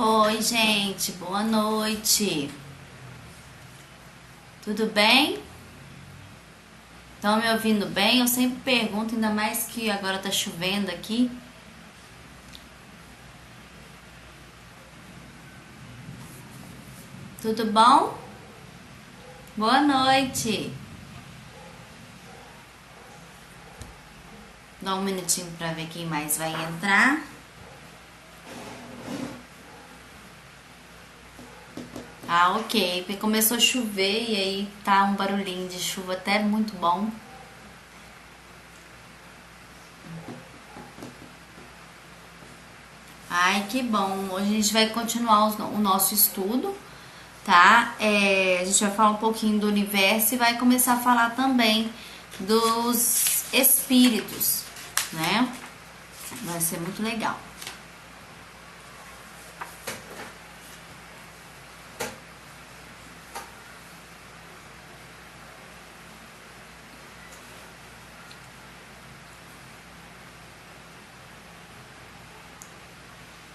Oi, gente, boa noite. Tudo bem? Estão me ouvindo bem? Eu sempre pergunto, ainda mais que agora tá chovendo aqui. Tudo bom? Boa noite. Dá um minutinho para ver quem mais vai entrar. Ah, ok. Porque começou a chover e aí tá um barulhinho de chuva até muito bom. Ai, que bom. Hoje a gente vai continuar o nosso estudo, tá? A gente vai falar um pouquinho do universo e vai começar a falar também dos espíritos, né? Vai ser muito legal.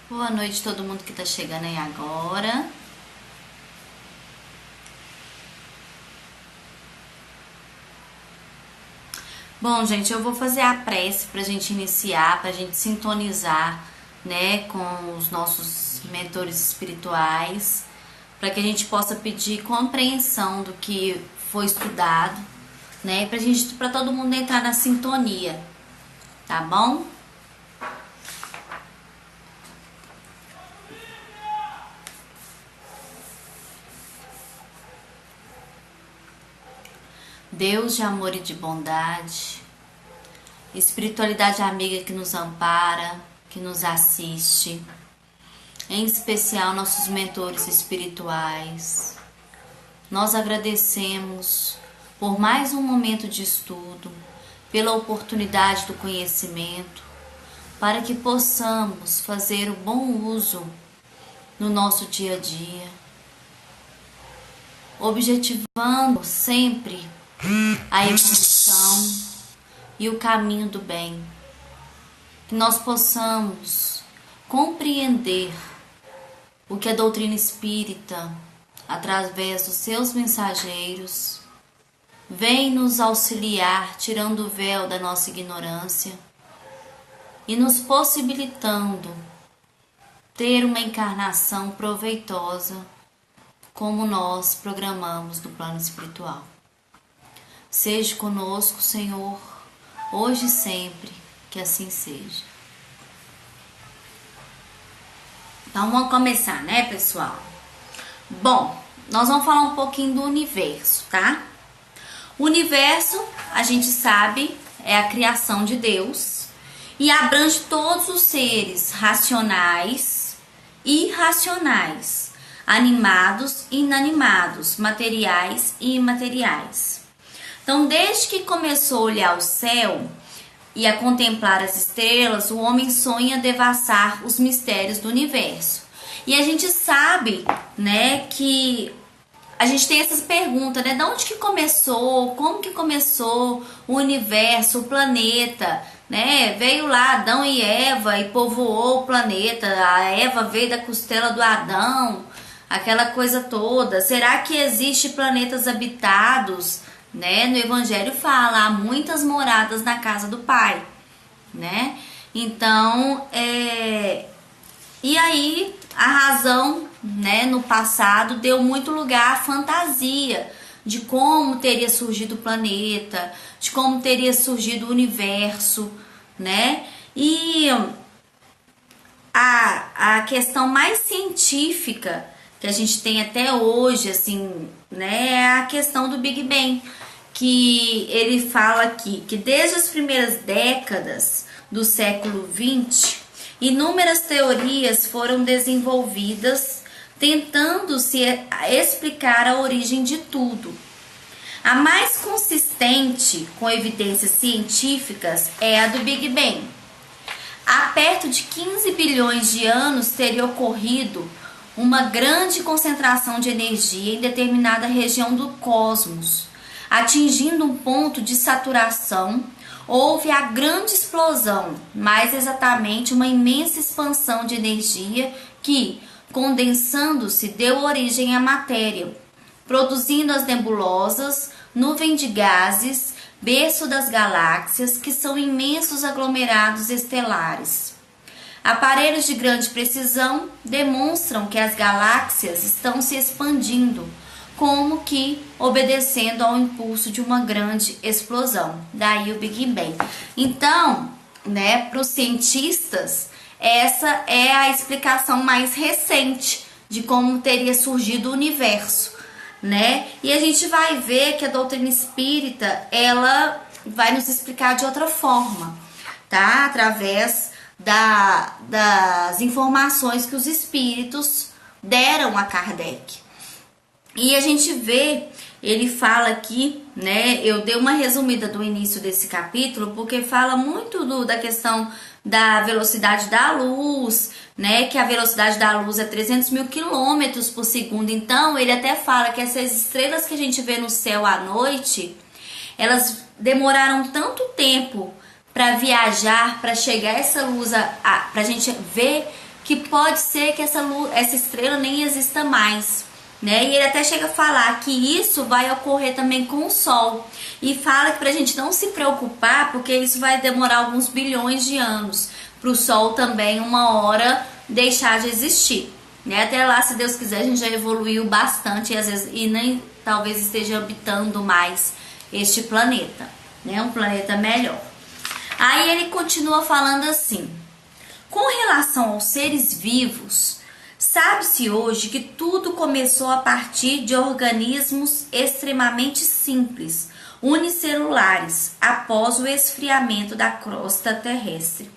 Boa noite a todo mundo que tá chegando aí agora. Bom, gente, eu vou fazer a prece pra gente iniciar, pra gente sintonizar, né, com os nossos mentores espirituais, para que a gente possa pedir compreensão do que foi estudado, né, para todo mundo entrar na sintonia, tá bom? Deus de amor e de bondade, espiritualidade amiga que nos ampara, que nos assiste, em especial nossos mentores espirituais. Nós agradecemos por mais um momento de estudo, pela oportunidade do conhecimento, para que possamos fazer o bom uso no nosso dia a dia, objetivando sempre a evolução e o caminho do bem. Que nós possamos compreender o que a doutrina espírita, através dos seus mensageiros, vem nos auxiliar, tirando o véu da nossa ignorância e nos possibilitando ter uma encarnação proveitosa, como nós programamos no plano espiritual. Seja conosco, Senhor, hoje e sempre, que assim seja. Então vamos começar, né, pessoal? Bom, nós vamos falar um pouquinho do universo, tá? O universo, a gente sabe, é a criação de Deus e abrange todos os seres racionais e irracionais, animados e inanimados, materiais e imateriais. Então, desde que começou a olhar o céu e a contemplar as estrelas, o homem sonha devassar os mistérios do universo. E a gente sabe, né, que a gente tem essas perguntas, né? De onde que começou? Como que começou o universo, o planeta, né? Veio lá Adão e Eva e povoou o planeta. A Eva veio da costela do Adão, aquela coisa toda. Será que existe planetas habitados? Né? No Evangelho fala, há muitas moradas na casa do Pai, né? Então, e aí a razão, né, no passado deu muito lugar à fantasia de como teria surgido o planeta, de como teria surgido o universo, né? E a questão mais científica que a gente tem até hoje, assim, né, é a questão do Big Bang, que ele fala aqui que desde as primeiras décadas do século XX, inúmeras teorias foram desenvolvidas tentando se explicar a origem de tudo. A mais consistente com evidências científicas é a do Big Bang. Há perto de 15 bilhões de anos teria ocorrido uma grande concentração de energia em determinada região do cosmos. Atingindo um ponto de saturação, houve a grande explosão, mais exatamente uma imensa expansão de energia que, condensando-se, deu origem à matéria, produzindo as nebulosas, nuvem de gases, berço das galáxias, que são imensos aglomerados estelares. Aparelhos de grande precisão demonstram que as galáxias estão se expandindo, como que obedecendo ao impulso de uma grande explosão. Daí o Big Bang. Então, né, para os cientistas, essa é a explicação mais recente de como teria surgido o universo, né? E a gente vai ver que a doutrina espírita, ela vai nos explicar de outra forma, tá? Através das informações que os espíritos deram a Kardec. E a gente vê, ele fala aqui, né? Eu dei uma resumida do início desse capítulo, porque fala muito da questão da velocidade da luz, né? Que a velocidade da luz é 300 mil quilômetros por segundo. Então, ele até fala que essas estrelas que a gente vê no céu à noite, elas demoraram tanto tempo para viajar, para chegar essa luz, para a gente ver que pode ser que essa estrela nem exista mais, né? E ele até chega a falar que isso vai ocorrer também com o Sol. E fala que para a gente não se preocupar, porque isso vai demorar alguns bilhões de anos, para o Sol também uma hora deixar de existir, né? Até lá, se Deus quiser, a gente já evoluiu bastante e às vezes nem talvez esteja habitando mais este planeta, né? Um planeta melhor. Aí ele continua falando assim: com relação aos seres vivos, sabe-se hoje que tudo começou a partir de organismos extremamente simples, unicelulares, após o esfriamento da crosta terrestre.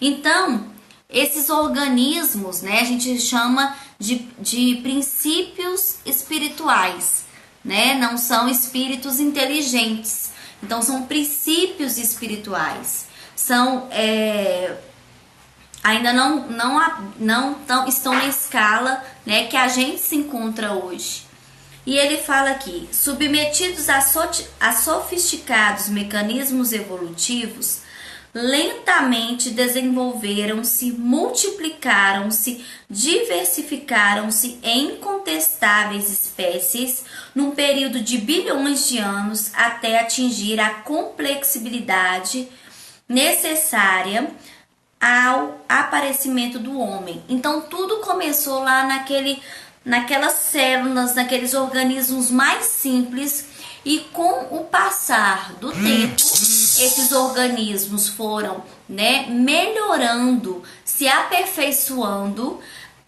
Então, esses organismos, né, a gente chama de princípios espirituais, né? Não são espíritos inteligentes. Então, são princípios espirituais. São ainda não estão na escala, né, que a gente se encontra hoje. E ele fala aqui: submetidos a sofisticados mecanismos evolutivos, lentamente desenvolveram-se, multiplicaram-se, diversificaram-se em incontestáveis espécies num período de bilhões de anos até atingir a complexibilidade necessária ao aparecimento do homem. Então tudo começou lá naquelas células, naqueles organismos mais simples, e com o passar do tempo, esses organismos foram, né, melhorando, se aperfeiçoando,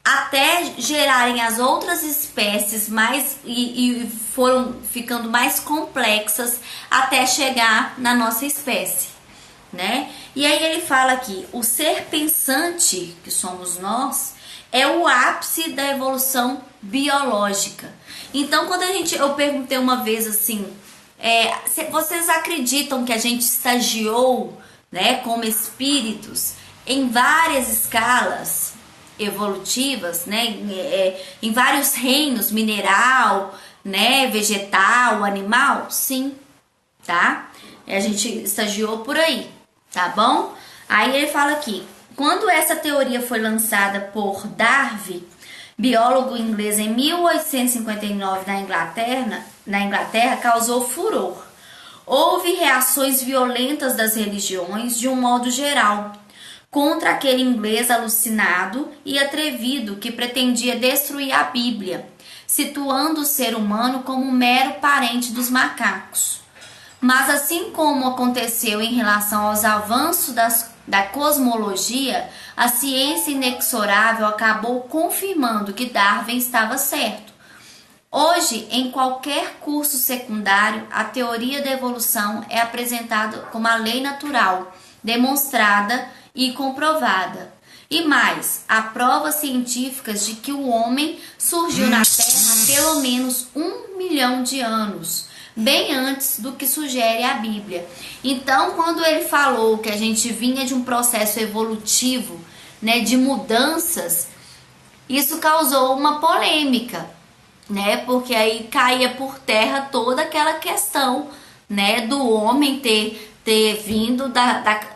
até gerarem as outras espécies mais e foram ficando mais complexas até chegar na nossa espécie, né? E aí ele fala aqui: o ser pensante, que somos nós, é o ápice da evolução biológica. Então, quando eu perguntei uma vez assim, vocês acreditam que a gente estagiou, né, como espíritos em várias escalas evolutivas, né, em vários reinos, mineral, né, vegetal, animal? Sim, tá? A gente estagiou por aí, tá bom? Aí ele fala aqui: quando essa teoria foi lançada por Darwin, biólogo inglês, em 1859 na Inglaterra, causou furor. Houve reações violentas das religiões, de um modo geral, contra aquele inglês alucinado e atrevido que pretendia destruir a Bíblia, situando o ser humano como um mero parente dos macacos. Mas assim como aconteceu em relação aos avanços da cosmologia, a ciência inexorável acabou confirmando que Darwin estava certo. Hoje, em qualquer curso secundário, a teoria da evolução é apresentada como a lei natural, demonstrada e comprovada. E mais, há provas científicas de que o homem surgiu na Terra há pelo menos 1 milhão de anos, bem antes do que sugere a Bíblia. Então, quando ele falou que a gente vinha de um processo evolutivo, né, de mudanças, isso causou uma polêmica, né? Porque aí caía por terra toda aquela questão, né, do homem ter vindo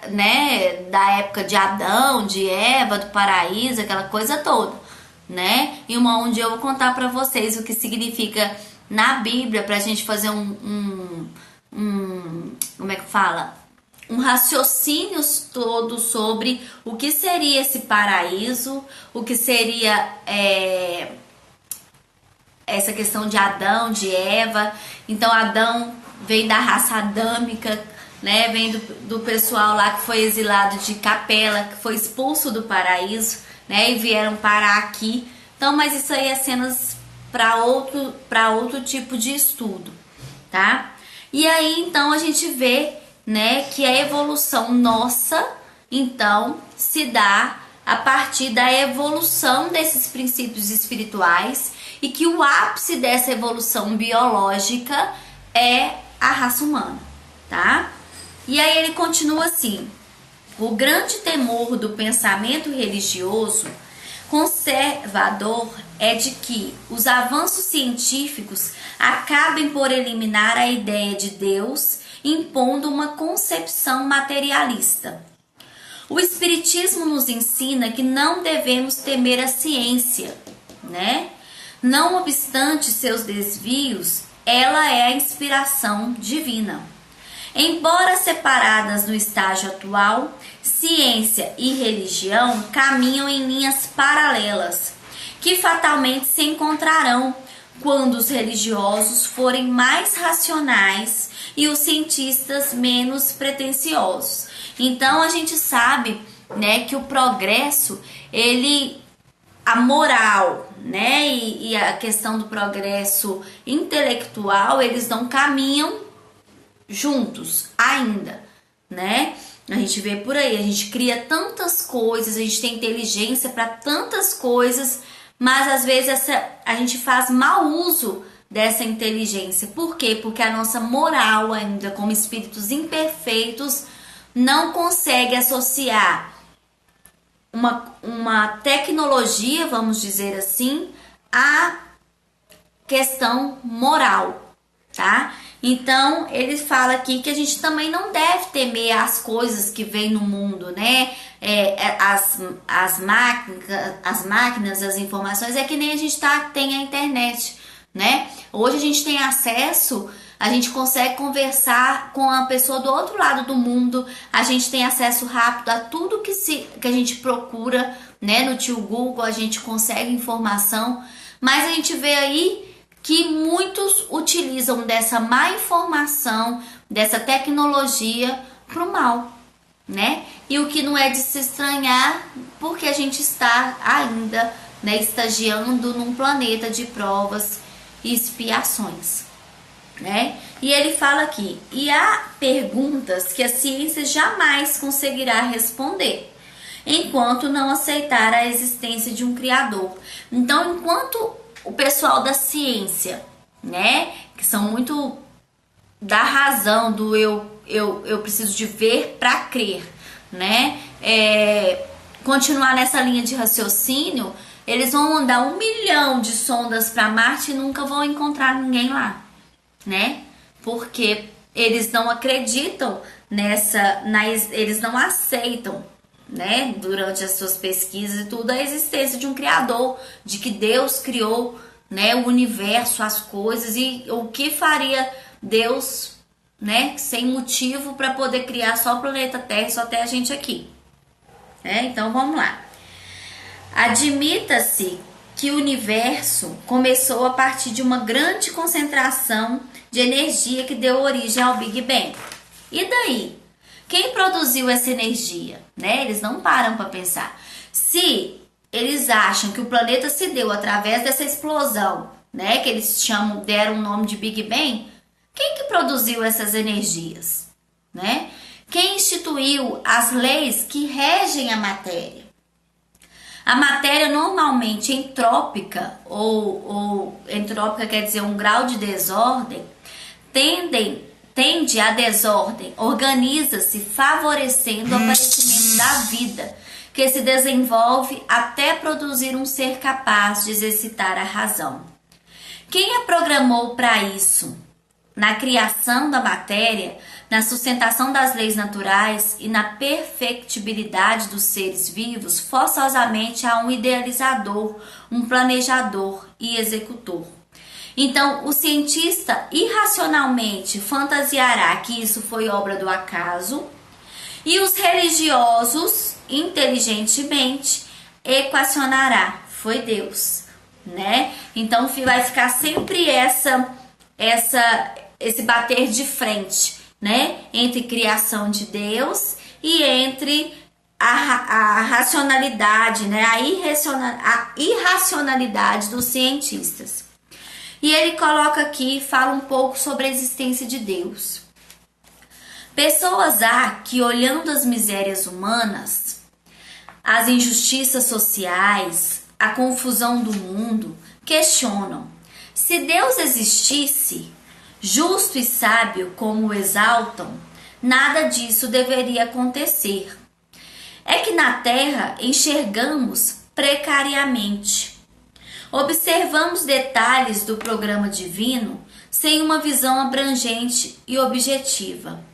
né, da época de Adão, de Eva, do paraíso, aquela coisa toda, né? E uma onde eu vou contar para vocês o que significa na Bíblia, pra gente fazer como é que fala? Um raciocínio todo sobre o que seria esse paraíso, o que seria essa questão de Adão, de Eva. Então Adão vem da raça adâmica, né? Vem do pessoal lá que foi exilado de Capela, que foi expulso do paraíso, né? E vieram parar aqui. Então, mas isso aí é cenas para outro tipo de estudo, tá? E aí então a gente vê, né, que a evolução nossa então se dá a partir da evolução desses princípios espirituais e que o ápice dessa evolução biológica é a raça humana, tá? E aí ele continua assim: o grande temor do pensamento religioso conservador é de que os avanços científicos acabem por eliminar a ideia de Deus, impondo uma concepção materialista. O Espiritismo nos ensina que não devemos temer a ciência, né? Não obstante seus desvios, ela é a inspiração divina. Embora separadas no estágio atual, ciência e religião caminham em linhas paralelas, que fatalmente se encontrarão quando os religiosos forem mais racionais e os cientistas menos pretensiosos. Então a gente sabe, né, que o progresso, a moral, né, e a questão do progresso intelectual, eles não caminham juntos ainda, né? A gente vê por aí, a gente cria tantas coisas, a gente tem inteligência para tantas coisas, mas às vezes a gente faz mau uso dessa inteligência. Por quê? Porque a nossa moral ainda, como espíritos imperfeitos, não consegue associar uma tecnologia, vamos dizer assim, à questão moral, tá? Então, ele fala aqui que a gente também não deve temer as coisas que vêm no mundo, né? As máquinas, as informações, é que nem a gente tem a internet, né? Hoje a gente tem acesso, a gente consegue conversar com a pessoa do outro lado do mundo, a gente tem acesso rápido a tudo que a gente procura, né? No tio Google a gente consegue informação, mas a gente vê aí que muitos utilizam dessa má informação, dessa tecnologia para o mal, né? E o que não é de se estranhar, porque a gente está ainda, né, estagiando num planeta de provas e expiações, né? E ele fala aqui: e há perguntas que a ciência jamais conseguirá responder, enquanto não aceitar a existência de um Criador. Então, enquanto o pessoal da ciência, né, que são muito da razão do eu preciso de ver para crer, né, continuar nessa linha de raciocínio, eles vão mandar 1 milhão de sondas para Marte e nunca vão encontrar ninguém lá, né, porque eles não acreditam eles não aceitam, né, durante as suas pesquisas e tudo, a existência de um Criador, de que Deus criou, né, o universo, as coisas, e o que faria Deus, né, sem motivo para poder criar só o planeta Terra, só até a gente aqui, né? Então vamos lá. Admita-se que o universo começou a partir de uma grande concentração de energia que deu origem ao Big Bang. E daí? Quem produziu essa energia? Né? Eles não param para pensar. Se eles acham que o planeta se deu através dessa explosão, né, que eles deram o nome de Big Bang, quem que produziu essas energias? Né? Quem instituiu as leis que regem a matéria? A matéria normalmente entrópica, ou entrópica quer dizer um grau de desordem, tende à desordem, organiza-se favorecendo o aparecimento da vida, que se desenvolve até produzir um ser capaz de exercitar a razão. Quem a programou para isso? na criação da matéria, na sustentação das leis naturais e na perfectibilidade dos seres vivos, forçosamente há um idealizador, um planejador e executor. Então, o cientista irracionalmente fantasiará que isso foi obra do acaso, e os religiosos, inteligentemente, equacionará, foi Deus, né? Então vai ficar sempre esse bater de frente, né? Entre criação de Deus e entre a racionalidade, né? A irracionalidade dos cientistas. E ele coloca aqui, fala um pouco sobre a existência de Deus. Pessoas há que, olhando as misérias humanas, as injustiças sociais, a confusão do mundo, questionam: se Deus existisse, justo e sábio como o exaltam, nada disso deveria acontecer. É que na terra enxergamos precariamente. Observamos detalhes do programa divino sem uma visão abrangente e objetiva.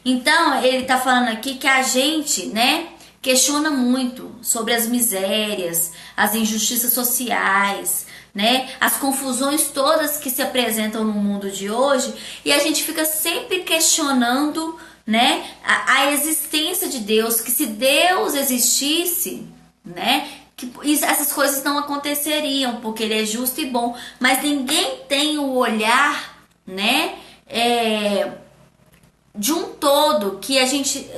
Então, ele está falando aqui que a gente, né, questiona muito sobre as misérias, as injustiças sociais, né, as confusões todas que se apresentam no mundo de hoje, e a gente fica sempre questionando, né, a existência de Deus, que se Deus existisse, né, que essas coisas não aconteceriam, porque ele é justo e bom, mas ninguém tem o olhar, né, de um todo, que a gente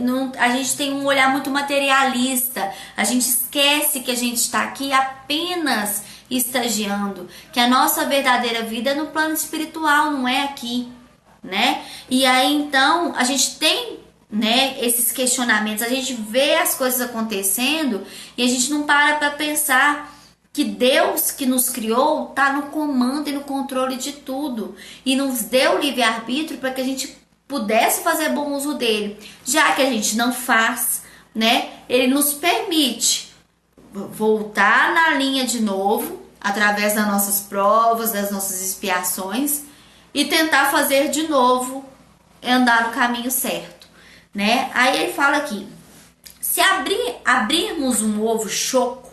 tem um olhar muito materialista, a gente esquece que a gente está aqui apenas estagiando, que a nossa verdadeira vida é no plano espiritual, não é aqui, né? E aí então a gente tem, né, esses questionamentos, a gente vê as coisas acontecendo e a gente não para pensar que Deus que nos criou está no comando e no controle de tudo e nos deu livre-arbítrio para que a gente pudesse fazer bom uso dele. Já que a gente não faz, né, ele nos permite voltar na linha de novo, através das nossas provas, das nossas expiações, e tentar fazer de novo, andar no caminho certo, né? Aí ele fala aqui: se abrirmos um ovo choco,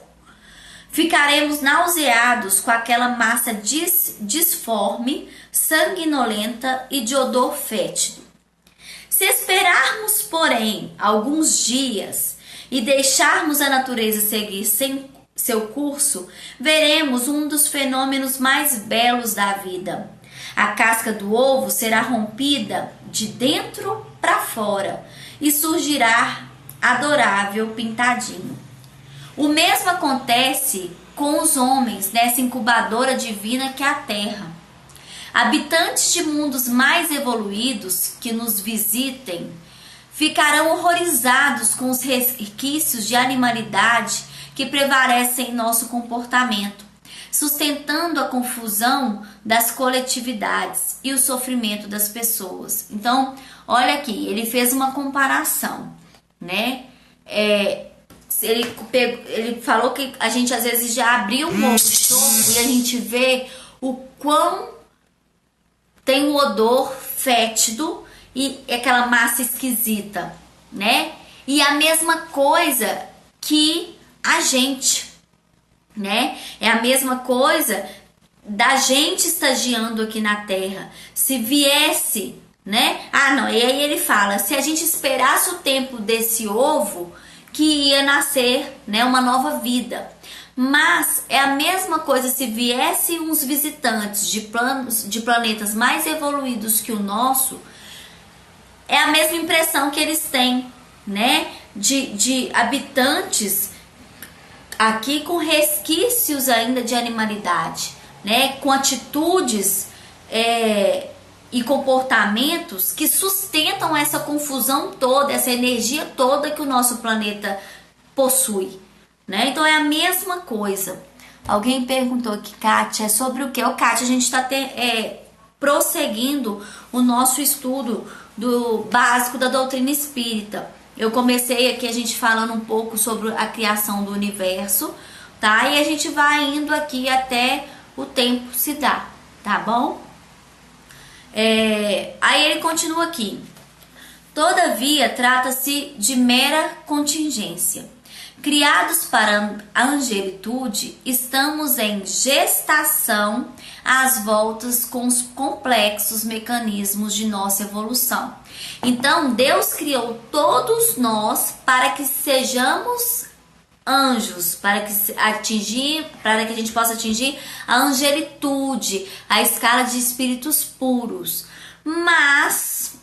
ficaremos nauseados com aquela massa disforme, sanguinolenta e de odor fétido. Se esperarmos, porém, alguns dias e deixarmos a natureza seguir seu curso, veremos um dos fenômenos mais belos da vida. A casca do ovo será rompida de dentro para fora e surgirá adorável pintadinho. O mesmo acontece com os homens nessa incubadora divina que é a Terra. Habitantes de mundos mais evoluídos que nos visitem ficarão horrorizados com os resquícios de animalidade que prevalecem em nosso comportamento, sustentando a confusão das coletividades e o sofrimento das pessoas. Então, olha aqui, ele fez uma comparação, né? Ele falou que a gente às vezes já abriu um ovo choco e a gente vê o quão tem um odor fétido e aquela massa esquisita, né? E a mesma coisa que a gente, né? É a mesma coisa da gente estagiando aqui na Terra. Se viesse, né? E aí ele fala, se a gente esperasse o tempo desse ovo, que ia nascer, né, uma nova vida. Mas é a mesma coisa se viessem uns visitantes de planetas mais evoluídos que o nosso, é a mesma impressão que eles têm, né? De habitantes aqui com resquícios ainda de animalidade, né? Com atitudes e comportamentos que sustentam essa confusão toda, essa energia toda que o nosso planeta possui, né? Então é a mesma coisa. Alguém perguntou aqui, Kátia, é sobre o que? Kátia, a gente está prosseguindo o nosso estudo do básico da doutrina espírita. Eu comecei aqui a gente falando um pouco sobre a criação do universo, tá? E a gente vai indo aqui até o tempo se dar, tá bom? Aí ele continua aqui. Todavia, trata-se de mera contingência. Criados para a angelitude, estamos em gestação às voltas com os complexos mecanismos de nossa evolução. Então, Deus criou todos nós para que sejamos anjos, para que a gente possa atingir a angelitude, a escala de espíritos puros. Mas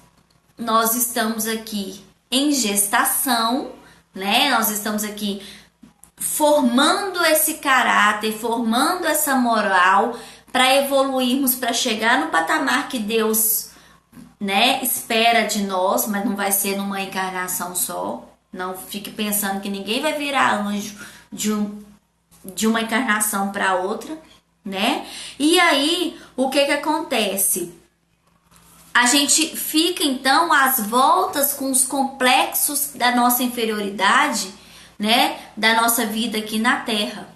nós estamos aqui em gestação, né? Nós estamos aqui formando esse caráter, formando essa moral para evoluirmos, para chegar no patamar que Deus, né, espera de nós, mas não vai ser numa encarnação só. Não fique pensando que ninguém vai virar anjo de uma encarnação para outra, né? E aí, o que acontece? A gente fica então às voltas com os complexos da nossa inferioridade, né? Da nossa vida aqui na Terra.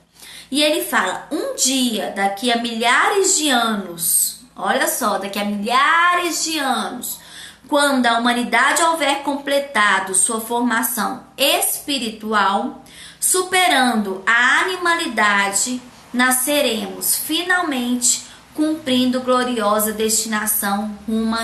E ele fala, um dia, daqui a milhares de anos, olha só, daqui a milhares de anos, quando a humanidade houver completado sua formação espiritual, superando a animalidade, nasceremos finalmente cumprindo gloriosa destinação rumo à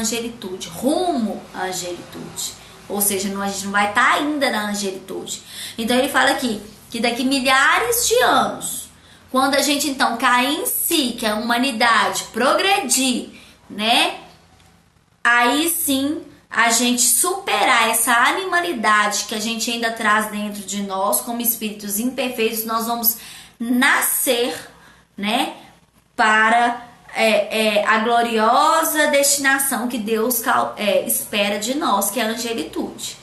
angelitude. Ou seja, a gente não vai estar ainda na angelitude. Então ele fala aqui que daqui milhares de anos, quando a gente então cair em si, que a humanidade progredir, né? Aí sim, a gente superar essa animalidade que a gente ainda traz dentro de nós, como espíritos imperfeitos, nós vamos nascer, né, para a gloriosa destinação que Deus espera de nós, que é a angelitude,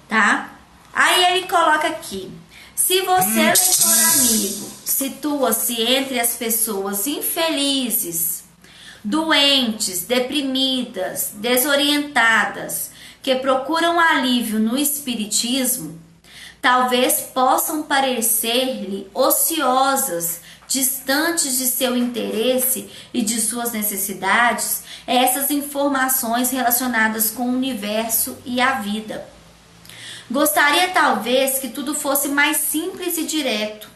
tá? Aí ele coloca aqui, se você, leitor amigo, situa-se entre as pessoas infelizes, doentes, deprimidas, desorientadas, que procuram alívio no espiritismo, talvez possam parecer-lhe ociosas, distantes de seu interesse e de suas necessidades, essas informações relacionadas com o universo e a vida. Gostaria talvez que tudo fosse mais simples e direto,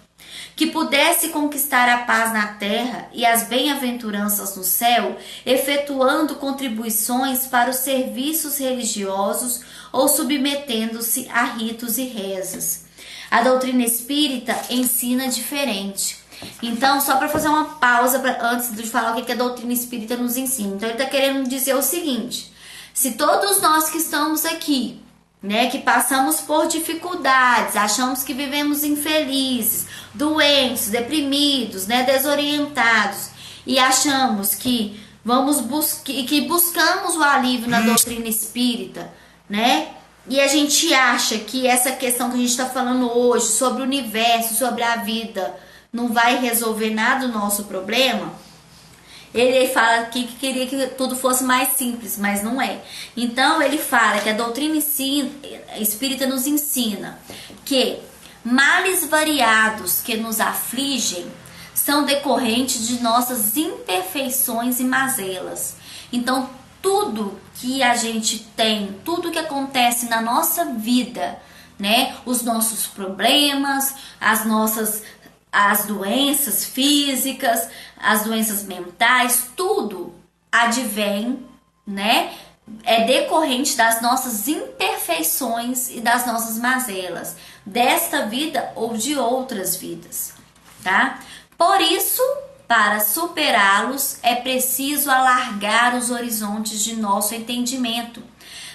que pudesse conquistar a paz na terra e as bem-aventuranças no céu, efetuando contribuições para os serviços religiosos ou submetendo-se a ritos e rezas. A doutrina espírita ensina diferente. Então, só para fazer uma pausa antes de falar o que a doutrina espírita nos ensina. Então, ele está querendo dizer o seguinte: se todos nós que estamos aqui, né, que passamos por dificuldades, achamos que vivemos infelizes, doentes, deprimidos, né, desorientados, e achamos que buscamos o alívio na doutrina espírita, né? E a gente acha que essa questão que a gente está falando hoje sobre o universo, sobre a vida, não vai resolver nada do nosso problema. Ele fala aqui que queria que tudo fosse mais simples, mas não é. Então ele fala que a doutrina espírita nos ensina que males variados que nos afligem são decorrentes de nossas imperfeições e mazelas. Então tudo que a gente tem, tudo que acontece na nossa vida, né, os nossos problemas, as doenças físicas, as doenças mentais, tudo advém, né? É decorrente das nossas imperfeições e das nossas mazelas, desta vida ou de outras vidas, tá? Por isso, para superá-los, é preciso alargar os horizontes de nosso entendimento,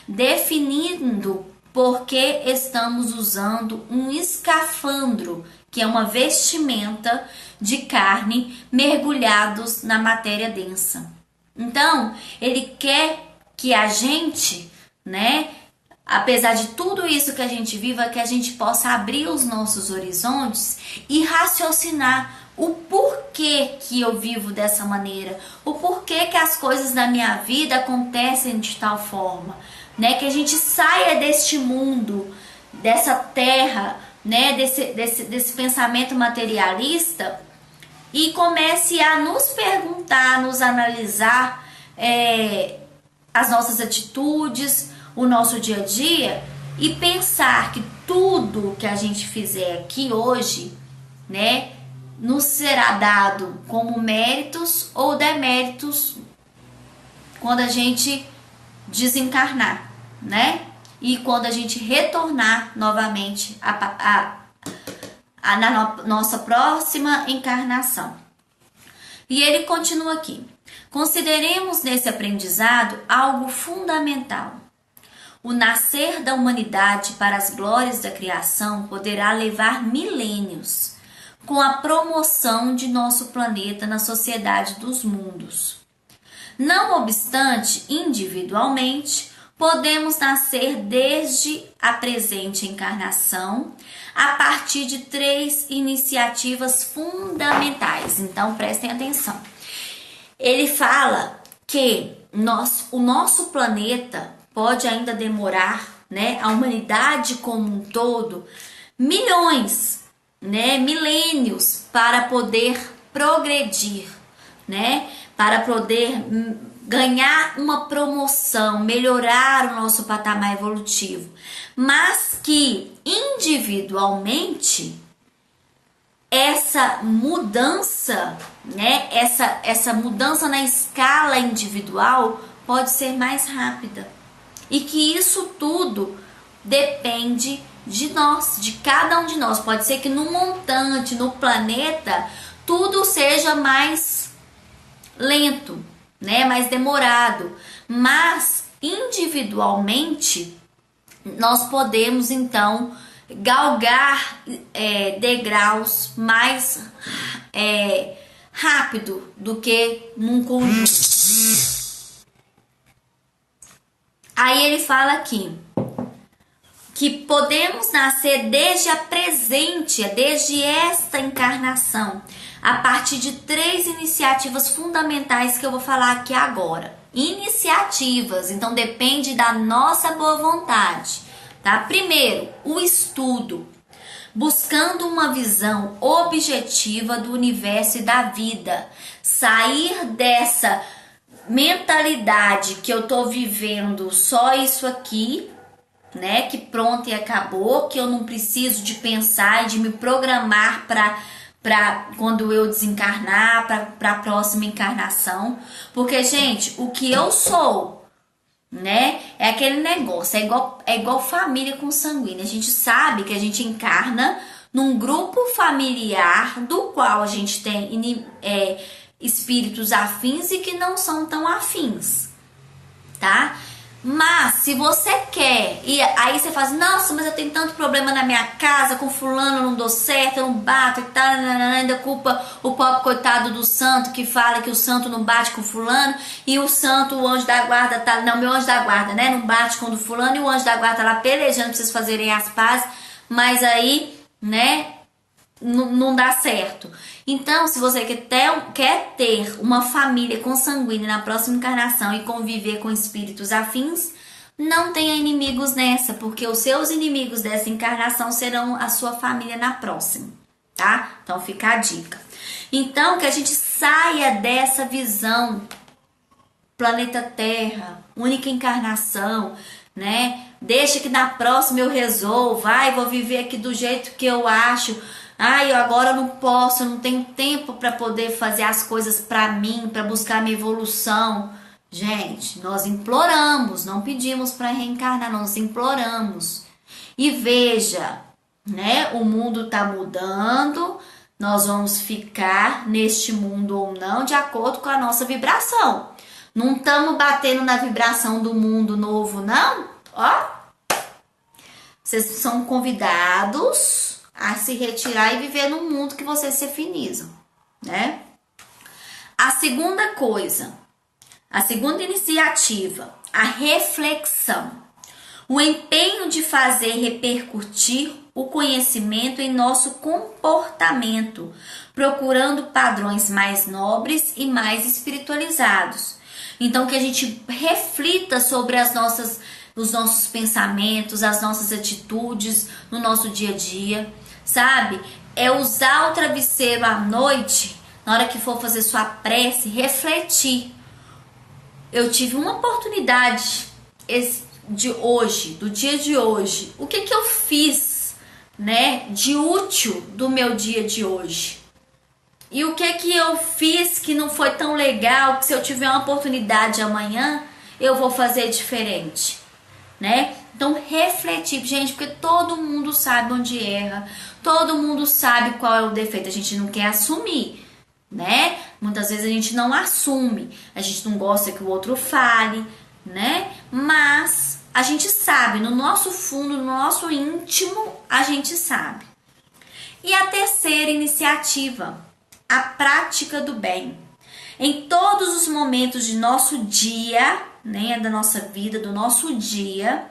definindo por que estamos usando um escafandro, que é uma vestimenta de carne, mergulhados na matéria densa. Então, ele quer que a gente, né, apesar de tudo isso que a gente viva, que a gente possa abrir os nossos horizontes e raciocinar o porquê que eu vivo dessa maneira, o porquê que as coisas na minha vida acontecem de tal forma, né, que a gente saia deste mundo, dessa terra, né, desse pensamento materialista e comece a nos perguntar, nos analisar as nossas atitudes, o nosso dia a dia e pensar que tudo que a gente fizer aqui hoje, né, nos será dado como méritos ou deméritos quando a gente desencarnar, né? E quando a gente retornar novamente na nossa próxima encarnação. E ele continua aqui. Consideremos nesse aprendizado algo fundamental. O nascer da humanidade para as glórias da criação poderá levar milênios, com a promoção de nosso planeta na sociedade dos mundos. Não obstante, individualmente, podemos nascer desde a presente encarnação a partir de 3 iniciativas fundamentais. Então, prestem atenção. Ele fala que o nosso planeta pode ainda demorar, né, a humanidade como um todo, milhões, né, milênios para poder progredir, né, para poder ganhar uma promoção, melhorar o nosso patamar evolutivo, mas que individualmente essa mudança, né, essa mudança na escala individual pode ser mais rápida e que isso tudo depende de nós, de cada um de nós. Pode ser que no montante, no planeta, tudo seja mais lento, né, mais demorado, mas individualmente nós podemos então galgar degraus mais rápido do que num conjunto. Aí ele fala aqui que podemos nascer desde a presente, desde esta encarnação, a partir de 3 iniciativas fundamentais que eu vou falar aqui agora. Iniciativas, então depende da nossa boa vontade, tá? Primeiro, o estudo, buscando uma visão objetiva do universo e da vida. Sair dessa mentalidade que eu tô vivendo só isso aqui, né? Que pronto e acabou, que eu não preciso de pensar e de me programar para quando eu desencarnar, para a próxima encarnação. Porque, gente, o que eu sou, né? É aquele negócio, é igual família consanguínea. A gente sabe que a gente encarna num grupo familiar do qual a gente tem espíritos afins e que não são tão afins, tá? Mas se você quer, e aí você faz, nossa, mas eu tenho tanto problema na minha casa, com fulano eu não dou certo, eu não bato e tal, ainda culpa o pobre coitado do santo que fala que o santo não bate com fulano, e o santo, o anjo da guarda tá, não, meu anjo da guarda, né, não bate com o do fulano, e o anjo da guarda tá lá pelejando pra vocês fazerem as pazes, mas aí, né, não dá certo. Então, se você quer ter uma família consanguínea na próxima encarnação e conviver com espíritos afins, não tenha inimigos nessa, porque os seus inimigos dessa encarnação serão a sua família na próxima, tá? Então, fica a dica. Então, que a gente saia dessa visão planeta Terra, única encarnação, né? Deixa que na próxima eu resolvo, vou viver aqui do jeito que eu acho. Eu agora não posso, eu não tenho tempo para poder fazer as coisas para mim, para buscar minha evolução. Gente, nós imploramos, não pedimos para reencarnar, nós imploramos. E veja, né? O mundo tá mudando, nós vamos ficar neste mundo ou não, de acordo com a nossa vibração. Não estamos batendo na vibração do mundo novo, não? Ó, vocês são convidados a se retirar e viver no mundo que vocês se afinizam, né? A segunda coisa, a segunda iniciativa, a reflexão. O empenho de fazer repercutir o conhecimento em nosso comportamento, procurando padrões mais nobres e mais espiritualizados. Então, que a gente reflita sobre os nossos pensamentos, as nossas atitudes no nosso dia a dia, sabe? É usar o travesseiro à noite, na hora que for fazer sua prece, refletir. eu tive uma oportunidade de hoje, do dia de hoje. O que eu fiz, né, de útil do meu dia de hoje? E o que eu fiz que não foi tão legal, que se eu tiver uma oportunidade amanhã, eu vou fazer diferente, né? Então, refletir, gente, porque todo mundo sabe onde erra, todo mundo sabe qual é o defeito, a gente não quer assumir, né? Muitas vezes a gente não assume, a gente não gosta que o outro fale, né? Mas a gente sabe, no nosso fundo, no nosso íntimo, a gente sabe. E a terceira iniciativa, a prática do bem. Em todos os momentos de nosso dia, né, da nossa vida, do nosso dia,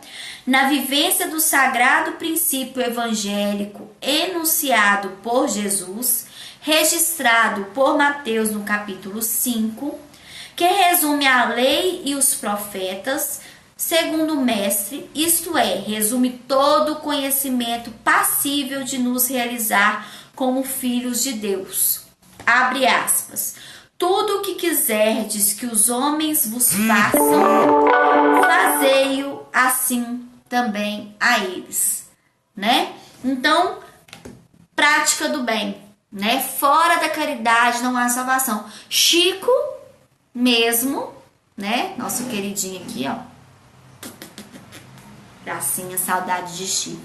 na vivência do sagrado princípio evangélico enunciado por Jesus, registrado por Mateus no capítulo 5, que resume a lei e os profetas, segundo o mestre, isto é, resume todo o conhecimento passível de nos realizar como filhos de Deus. Abre aspas. Tudo o que quiserdes que os homens vos façam, fazei-o assim também a eles, né? Então, prática do bem, né? Fora da caridade não há salvação. Chico mesmo, né? Nosso queridinho aqui, ó. Gracinha, saudade de Chico.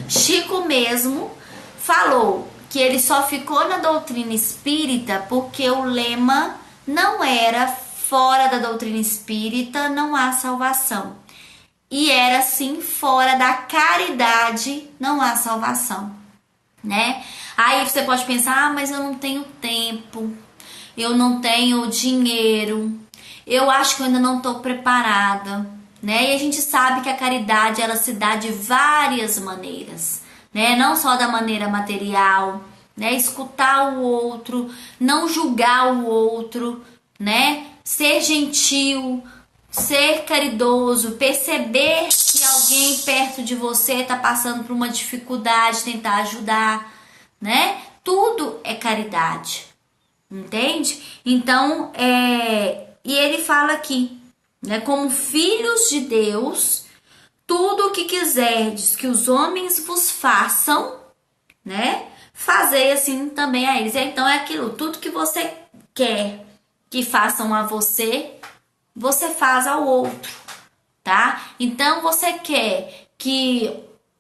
Chico mesmo falou que ele só ficou na doutrina espírita porque o lema não era fora da doutrina espírita não há salvação. E era sim fora da caridade não há salvação, né? Aí você pode pensar, mas eu não tenho tempo, eu não tenho dinheiro, eu acho que eu ainda não estou preparada, né? E a gente sabe que a caridade ela se dá de várias maneiras, né? Não só da maneira material, né? Escutar o outro, não julgar o outro, né? Ser gentil, ser caridoso, perceber que alguém perto de você está passando por uma dificuldade, tentar ajudar, né? Tudo é caridade, entende? Então, e ele fala aqui, né? Como filhos de Deus, tudo o que quiserdes que os homens vos façam, né? Fazei assim também a eles. Então é aquilo, tudo que você quer que façam a você, você faz ao outro, tá? Então você quer que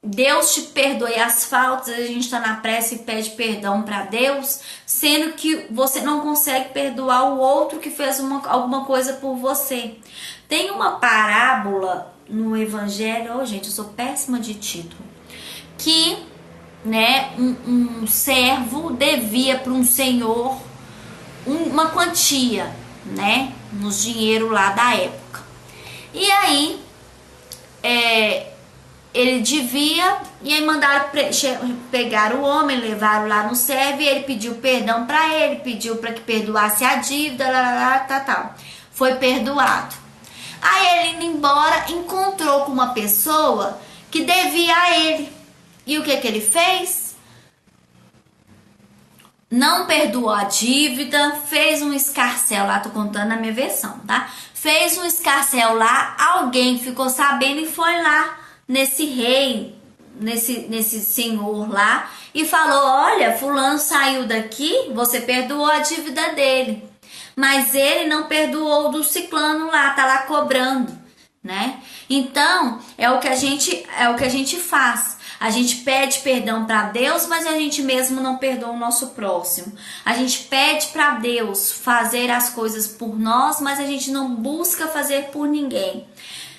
Deus te perdoe as faltas, a gente tá na prece e pede perdão para Deus, sendo que você não consegue perdoar o outro que fez alguma coisa por você. Tem uma parábola no Evangelho, gente, eu sou péssima de título, que, né, um servo devia para um senhor uma quantia, né, nos dinheiro lá da época. E aí, ele devia, e aí mandaram pegar o homem, levaram lá no servo, e ele pediu perdão para ele, pediu para que perdoasse a dívida, tal. Foi perdoado. Aí ele indo embora, encontrou com uma pessoa que devia a ele. E o que ele fez? Não perdoou a dívida, fez um escarcéu lá, tô contando na minha versão, tá? Fez um escarcéu lá, alguém ficou sabendo e foi lá nesse rei, nesse senhor lá e falou, olha, fulano saiu daqui, você perdoou a dívida dele, mas ele não perdoou do ciclano lá, tá lá cobrando, né? Então, é o que a gente faz. A gente pede perdão para Deus, mas a gente mesmo não perdoa o nosso próximo. A gente pede para Deus fazer as coisas por nós, mas a gente não busca fazer por ninguém.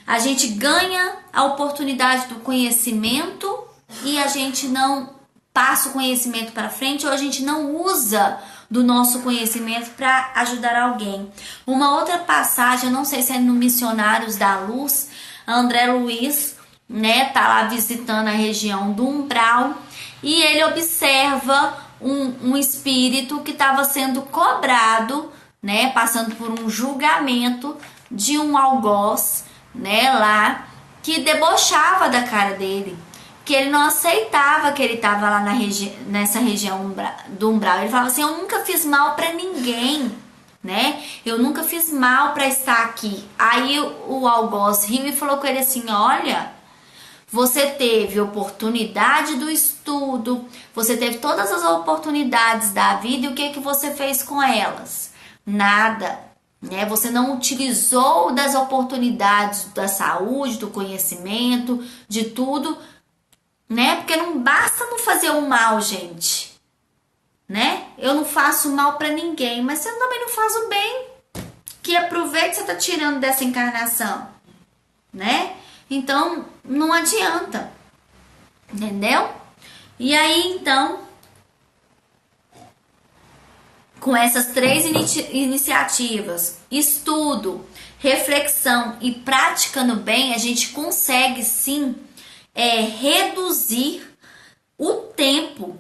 A gente ganha a oportunidade do conhecimento e a gente não passa o conhecimento para frente, ou a gente não usa do nosso conhecimento para ajudar alguém. Uma outra passagem, eu não sei se é no Missionários da Luz, André Luiz, né, tá lá visitando a região do Umbral e ele observa um espírito que estava sendo cobrado, né, passando por um julgamento de um algoz, né, lá, que debochava da cara dele, que ele não aceitava que ele estava lá nessa região do Umbral. Ele falava assim, eu nunca fiz mal para ninguém, né? Eu nunca fiz mal para estar aqui. Aí o algoz riu e falou com ele assim: olha, você teve oportunidade do estudo, você teve todas as oportunidades da vida, e o que você fez com elas? Nada, né? Você não utilizou das oportunidades da saúde, do conhecimento, de tudo, né? Porque não basta não fazer o mal, gente, né? Eu não faço mal para ninguém, mas eu também não faz o bem. Que aproveite você tá tirando dessa encarnação, né? Então, não adianta, entendeu? E aí, então, com essas 3 iniciativas, estudo, reflexão e prática no bem, a gente consegue sim reduzir o tempo,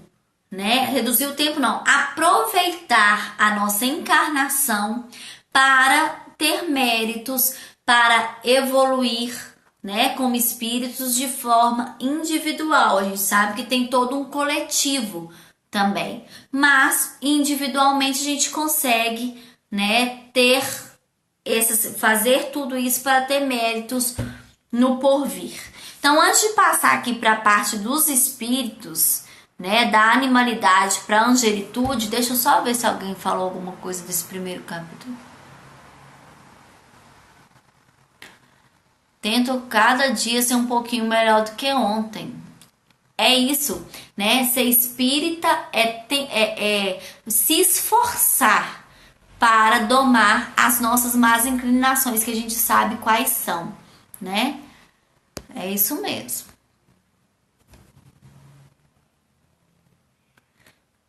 né? Reduzir o tempo não, aproveitar a nossa encarnação para ter méritos, para evoluir, né, como espíritos de forma individual. A gente sabe que tem todo um coletivo também, mas individualmente a gente consegue, né, fazer tudo isso para ter méritos no porvir. Então, antes de passar aqui para a parte dos espíritos, né, da animalidade para a angelitude, deixa eu só ver se alguém falou alguma coisa desse primeiro capítulo. Tento cada dia ser um pouquinho melhor do que ontem. É isso, né? Ser espírita é se esforçar para domar as nossas más inclinações, que a gente sabe quais são, né? É isso mesmo.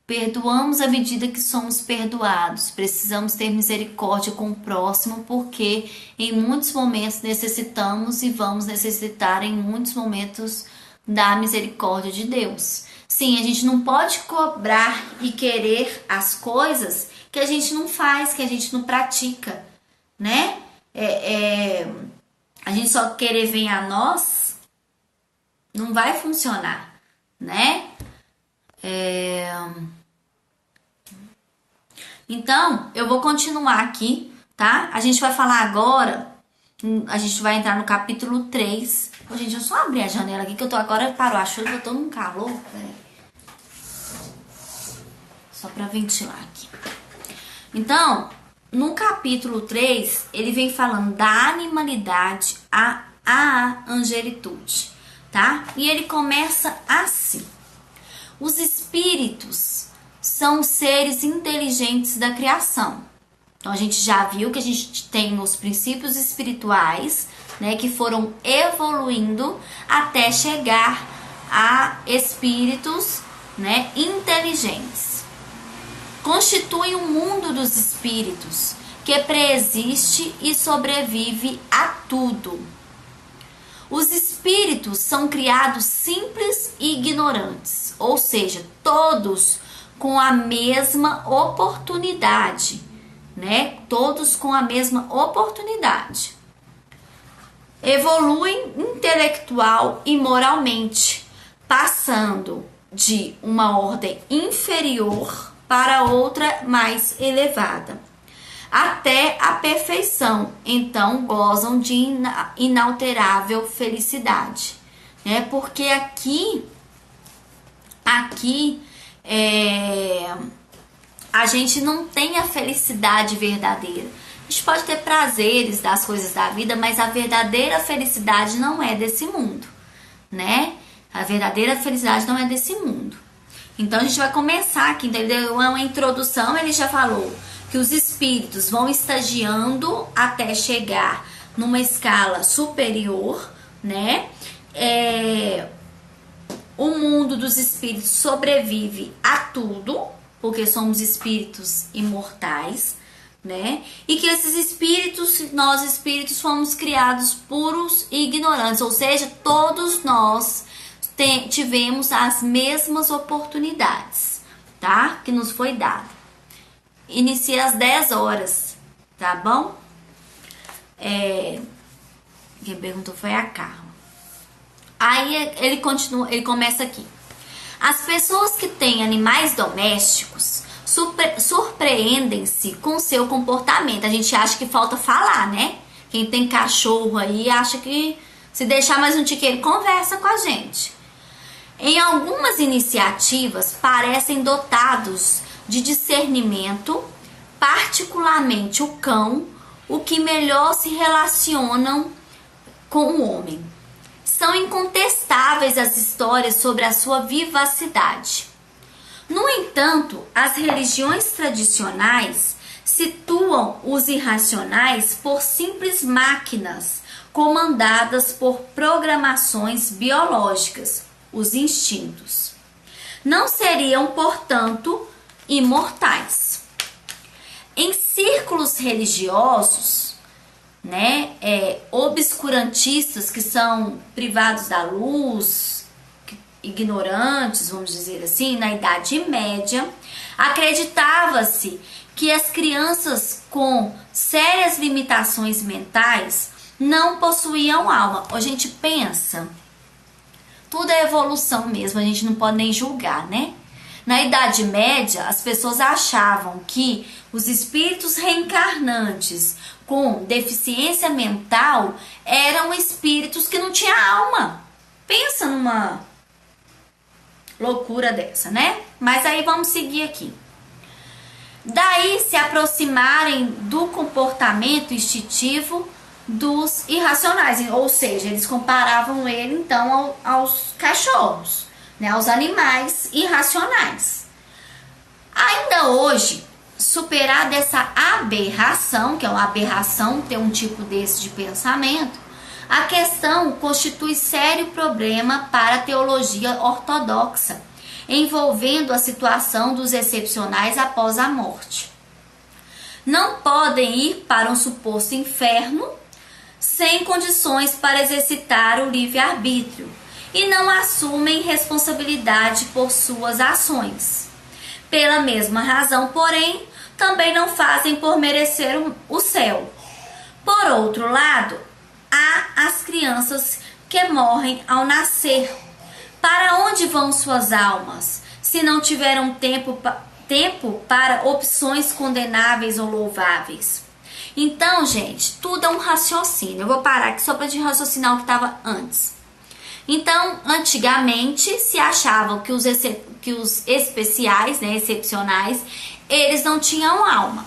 Perdoamos à medida que somos perdoados. Precisamos ter misericórdia com o próximo, porque em muitos momentos necessitamos e vamos necessitar em muitos momentos da misericórdia de Deus. Sim, a gente não pode cobrar e querer as coisas que a gente não faz, que a gente não pratica, né? A gente só querer vir a nós não vai funcionar, né? Então, eu vou continuar aqui, tá? A gente vai falar agora, a gente vai entrar no capítulo 3. Ô, gente, eu só abrir a janela aqui, que eu tô agora, parou a chuva, eu tô num calor, peraí. Só pra ventilar aqui. Então, no capítulo 3, ele vem falando da animalidade à angelitude, tá? E ele começa assim: os espíritos são seres inteligentes da criação. Então, a gente já viu que a gente tem os princípios espirituais, né, que foram evoluindo até chegar a espíritos, né, inteligentes. Constituem o mundo dos espíritos, que preexiste e sobrevive a tudo. Os espíritos são criados simples e ignorantes, ou seja, todos com a mesma oportunidade, né? Todos com a mesma oportunidade. Evoluem intelectual e moralmente, passando de uma ordem inferior para outra mais elevada, até a perfeição. Então gozam de inalterável felicidade, né? Porque aqui a gente não tem a felicidade verdadeira. A gente pode ter prazeres das coisas da vida, mas a verdadeira felicidade não é desse mundo, né? A verdadeira felicidade não é desse mundo. Então a gente vai começar aqui, entendeu? É uma introdução, ele já falou que os espíritos vão estagiando até chegar numa escala superior, né? O mundo dos espíritos sobrevive a tudo, porque somos espíritos imortais, né? E que esses espíritos, nós espíritos, fomos criados puros e ignorantes, ou seja, todos nós tivemos as mesmas oportunidades, tá? Que nos foi dado. Inicia às 10 horas, tá bom? Quem perguntou foi a Carla. Aí ele começa aqui. As pessoas que têm animais domésticos surpreendem-se com seu comportamento. A gente acha que falta falar, né? Quem tem cachorro aí acha que se deixar mais um tiqueiro, conversa com a gente. Em algumas iniciativas, parecem dotados de discernimento, particularmente o cão, o que melhor se relacionam com o homem. São incontestáveis as histórias sobre a sua vivacidade. No entanto, as religiões tradicionais situam os irracionais por simples máquinas comandadas por programações biológicas, os instintos. Não seriam, portanto, imortais. Em círculos religiosos, obscurantistas, que são privados da luz, ignorantes, vamos dizer assim, na Idade Média, acreditava-se que as crianças com sérias limitações mentais não possuíam alma. A gente pensa, tudo é evolução mesmo, a gente não pode nem julgar, né? Na Idade Média, as pessoas achavam que os espíritos reencarnantes com deficiência mental eram espíritos que não tinham alma. Pensa numa loucura dessa, né? Mas aí vamos seguir aqui. Daí se aproximarem do comportamento instintivo dos irracionais, ou seja, eles comparavam ele então aos cachorros, né, aos animais irracionais. Ainda hoje, superada essa aberração, que é uma aberração ter um tipo desse de pensamento, a questão constitui sério problema para a teologia ortodoxa, envolvendo a situação dos excepcionais após a morte. Não podem ir para um suposto inferno sem condições para exercitar o livre-arbítrio e não assumem responsabilidade por suas ações. Pela mesma razão, porém, também não fazem por merecer o céu. Por outro lado, há as crianças que morrem ao nascer. Para onde vão suas almas, se não tiveram tempo para opções condenáveis ou louváveis? Então, gente, tudo é um raciocínio. Eu vou parar aqui só para te raciocinar o que estava antes. Então, antigamente, se achavam que os especiais, né, excepcionais, eles não tinham alma.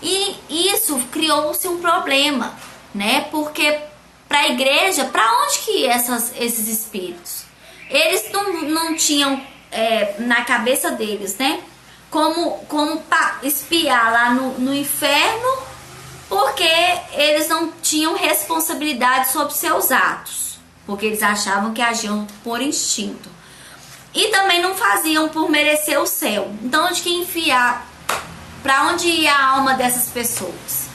E isso criou-se um problema, né? Porque para a igreja, para onde que esses espíritos? Eles não tinham na cabeça deles, né? Como espiar lá no inferno, porque eles não tinham responsabilidade sobre seus atos, porque eles achavam que agiam por instinto. E também não faziam por merecer o céu. Então, onde que enfiar? Para onde ia a alma dessas pessoas,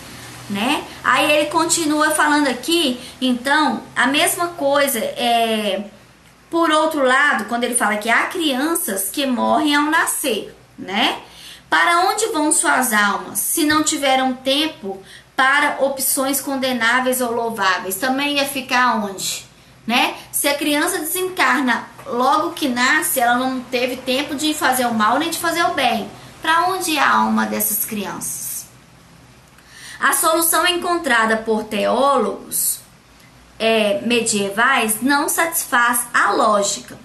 né? Aí ele continua falando aqui, então, a mesma coisa por outro lado, quando ele fala que há crianças que morrem ao nascer, né? Para onde vão suas almas, se não tiveram tempo para opções condenáveis ou louváveis? Também ia ficar onde, né? Se a criança desencarna logo que nasce, ela não teve tempo de fazer o mal nem de fazer o bem. Para onde ia a alma dessas crianças? A solução encontrada por teólogos medievais não satisfaz a lógica.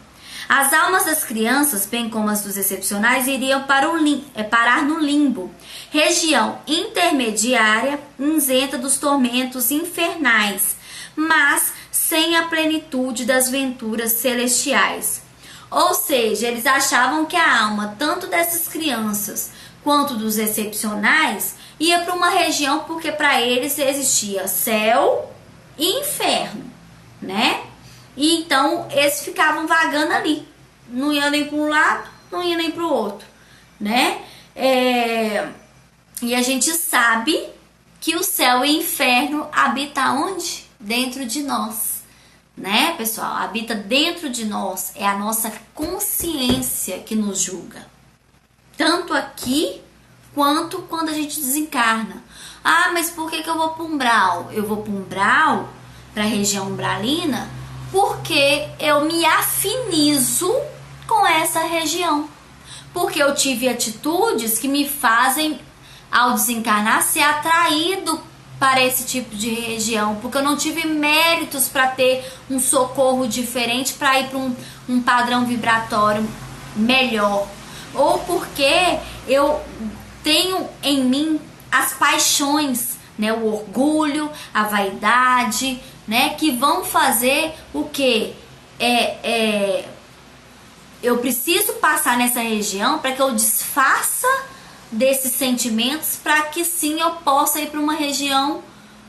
As almas das crianças, bem como as dos excepcionais, iriam parar no limbo, região intermediária, isenta dos tormentos infernais, mas sem a plenitude das venturas celestiais. Ou seja, eles achavam que a alma, tanto dessas crianças quanto dos excepcionais, ia para uma região porque para eles existia céu e inferno, né? E então eles ficavam vagando ali, não ia nem para um lado, não ia nem para o outro, né? E a gente sabe que o céu e o inferno habitam onde? Dentro de nós, né, pessoal? Habita dentro de nós, é a nossa consciência que nos julga, tanto aqui quanto quando a gente desencarna. Ah, mas por que eu vou para o umbral? Eu vou para o umbral, para a região umbralina, porque eu me afinizo com essa região. Porque eu tive atitudes que me fazem, ao desencarnar, ser atraído para esse tipo de região, porque eu não tive méritos para ter um socorro diferente, para ir para um padrão vibratório melhor, ou porque eu tenho em mim as paixões, né, o orgulho, a vaidade, né, que vão fazer o que eu preciso passar nessa região para que eu desfaça desses sentimentos, para que sim eu possa ir para uma região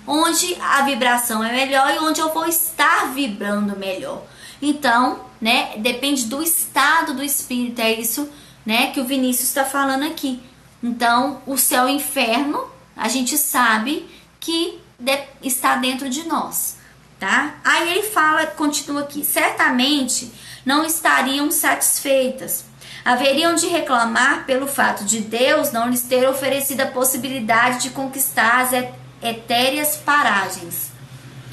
onde a vibração é melhor e onde eu vou estar vibrando melhor. Então, né, depende do estado do espírito, é isso, né, que o Vinícius está falando aqui. Então, o céu e o inferno, a gente sabe que está dentro de nós, tá? Aí ele fala, continua aqui, certamente não estariam satisfeitas, haveriam de reclamar pelo fato de Deus não lhes ter oferecido a possibilidade de conquistar as etéreas paragens.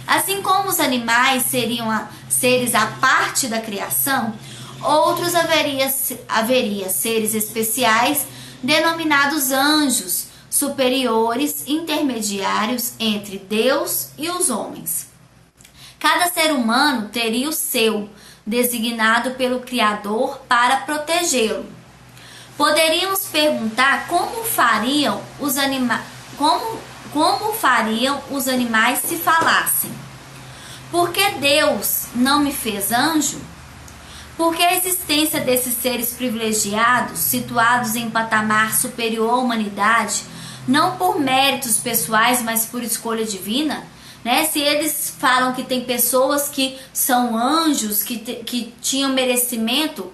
Assim como os animais seriam seres à parte da criação, outros haveria seres especiais denominados anjos, superiores, intermediários entre Deus e os homens. Cada ser humano teria o seu, designado pelo Criador para protegê-lo. Poderíamos perguntar como fariam os animais se falassem. Por que Deus não me fez anjo? Porque a existência desses seres privilegiados, situados em patamar superior à humanidade, não por méritos pessoais, mas por escolha divina, né? Se eles falam que tem pessoas que são anjos, que tinham merecimento,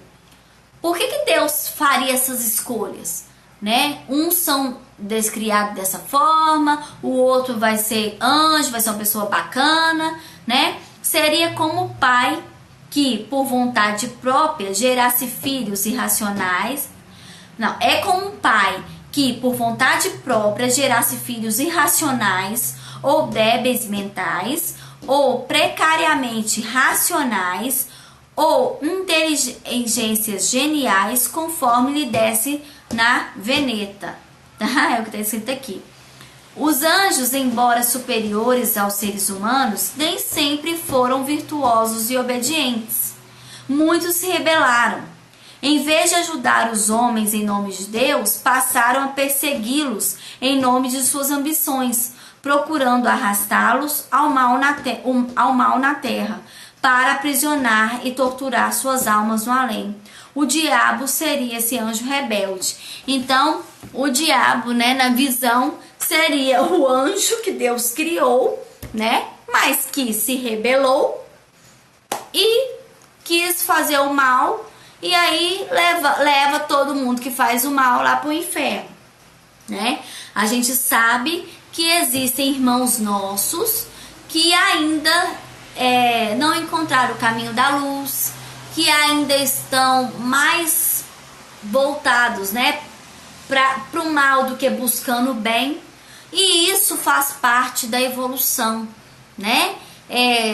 por que Deus faria essas escolhas? Né? Uns são descriados dessa forma, o outro vai ser anjo, vai ser uma pessoa bacana, né? Seria como o pai que, por vontade própria, gerasse filhos irracionais. Não, é como um pai que, por vontade própria, gerasse filhos irracionais, ou débeis mentais, ou precariamente racionais, ou inteligências geniais, conforme lhe desse na veneta. Tá? É o que está escrito aqui. Os anjos, embora superiores aos seres humanos, nem sempre foram virtuosos e obedientes. Muitos se rebelaram. Em vez de ajudar os homens em nome de Deus, passaram a persegui-los em nome de suas ambições, procurando arrastá-los ao mal na terra, para aprisionar e torturar suas almas no além. O diabo seria esse anjo rebelde. Então, o diabo, né, na visão, seria o anjo que Deus criou, né, mas que se rebelou e quis fazer o mal, e aí leva todo mundo que faz o mal lá para o inferno, né? A gente sabe que existem irmãos nossos que ainda não encontraram o caminho da luz, que ainda estão mais voltados, né, para o mal do que buscando o bem, e isso faz parte da evolução, né?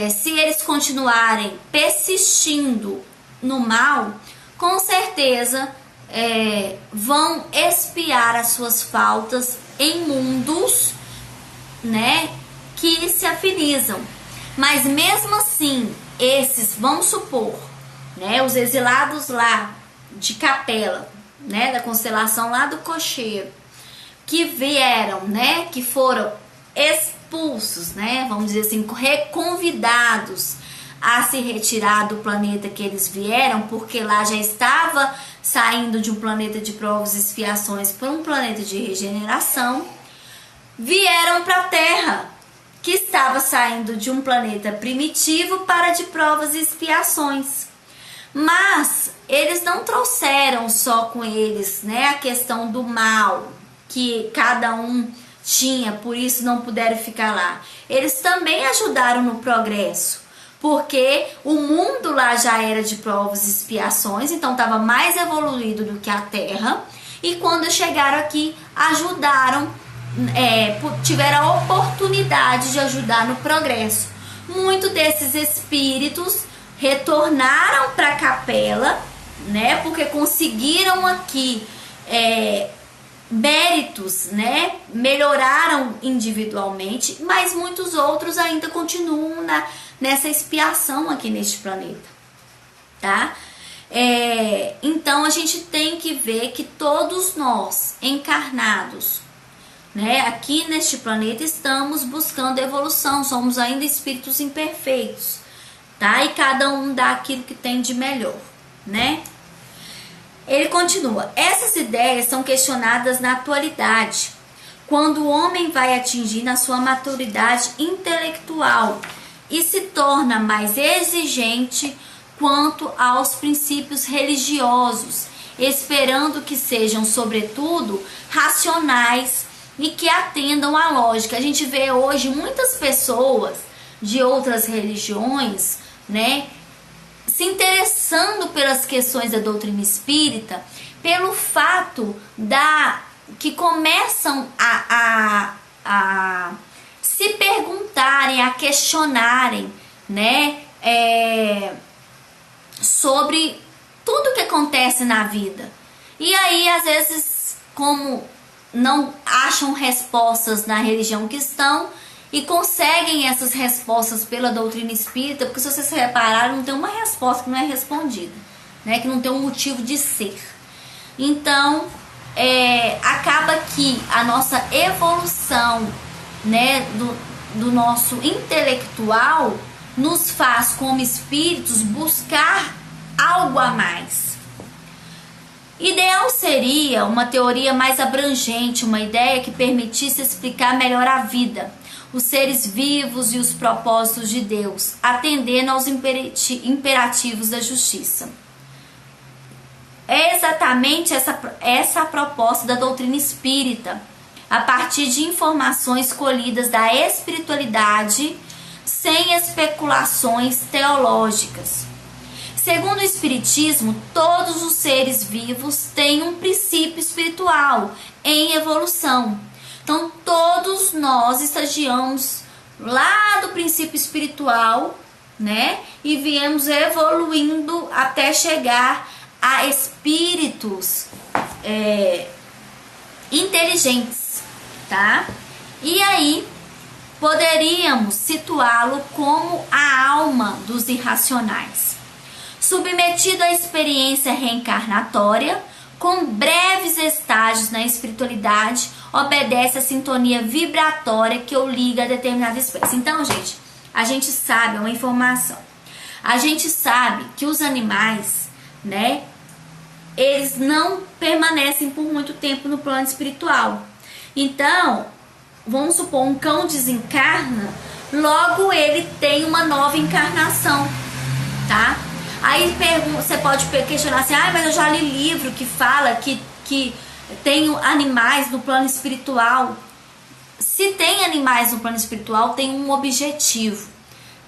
Se eles continuarem persistindo no mal, com certeza vão expiar as suas faltas em mundos, né, que se afinizam. Mas mesmo assim, esses, vamos supor, né, os exilados lá de Capela, né, da constelação lá do Cocheiro, que vieram, né, que foram expulsos, né, vamos dizer assim, reconvidados a se retirar do planeta que eles vieram, porque lá já estava saindo de um planeta de provas e expiações para um planeta de regeneração, vieram para a Terra, que estava saindo de um planeta primitivo para de provas e expiações. Mas eles não trouxeram só com eles, né, a questão do mal que cada um tinha, por isso não puderam ficar lá. Eles também ajudaram no progresso, porque o mundo lá já era de provas e expiações, então estava mais evoluído do que a Terra, e quando chegaram aqui, ajudaram, tiveram a oportunidade de ajudar no progresso. Muitos desses espíritos retornaram para a capela né? Porque conseguiram aqui méritos, né? Melhoraram individualmente, mas muitos outros ainda continuam nessa expiação aqui neste planeta, tá? Então a gente tem que ver que todos nós encarnados, né, aqui neste planeta, estamos buscando evolução, somos ainda espíritos imperfeitos, tá? E cada um dá aquilo que tem de melhor, né? Ele continua: essas ideias são questionadas na atualidade, quando o homem vai atingindo a sua maturidade intelectual e se torna mais exigente quanto aos princípios religiosos, esperando que sejam, sobretudo, racionais e que atendam à lógica. A gente vê hoje muitas pessoas de outras religiões, né, se interessando pelas questões da doutrina espírita, pelo fato que começam a se perguntarem, a questionarem, né, sobre tudo que acontece na vida. E aí, às vezes, como não acham respostas na religião que estão e conseguem essas respostas pela doutrina espírita, porque se vocês repararem, não tem uma resposta que não é respondida, né? Que não tem um motivo de ser. Então, acaba que a nossa evolução, né, do nosso intelectual nos faz, como espíritos, buscar algo a mais. Ideal seria uma teoria mais abrangente, uma ideia que permitisse explicar melhor a vida, os seres vivos e os propósitos de Deus, atendendo aos imperativos da justiça. É exatamente essa a proposta da doutrina espírita, a partir de informações colhidas da espiritualidade, sem especulações teológicas. Segundo o Espiritismo, todos os seres vivos têm um princípio espiritual em evolução. Então, todos nós estagiamos lá do princípio espiritual, né? E viemos evoluindo até chegar a espíritos inteligentes, tá? E aí, poderíamos situá-lo como a alma dos irracionais, submetido à experiência reencarnatória, com breves estágios na espiritualidade, obedece à sintonia vibratória que o liga a determinada espécie. Então, gente, a gente sabe, é uma informação, a gente sabe que os animais, né, eles não permanecem por muito tempo no plano espiritual. Então, vamos supor, um cão desencarna, logo ele tem uma nova encarnação, tá? Aí você pode questionar assim, mas eu já li livro que fala que tem animais no plano espiritual. Se tem animais no plano espiritual, tem um objetivo,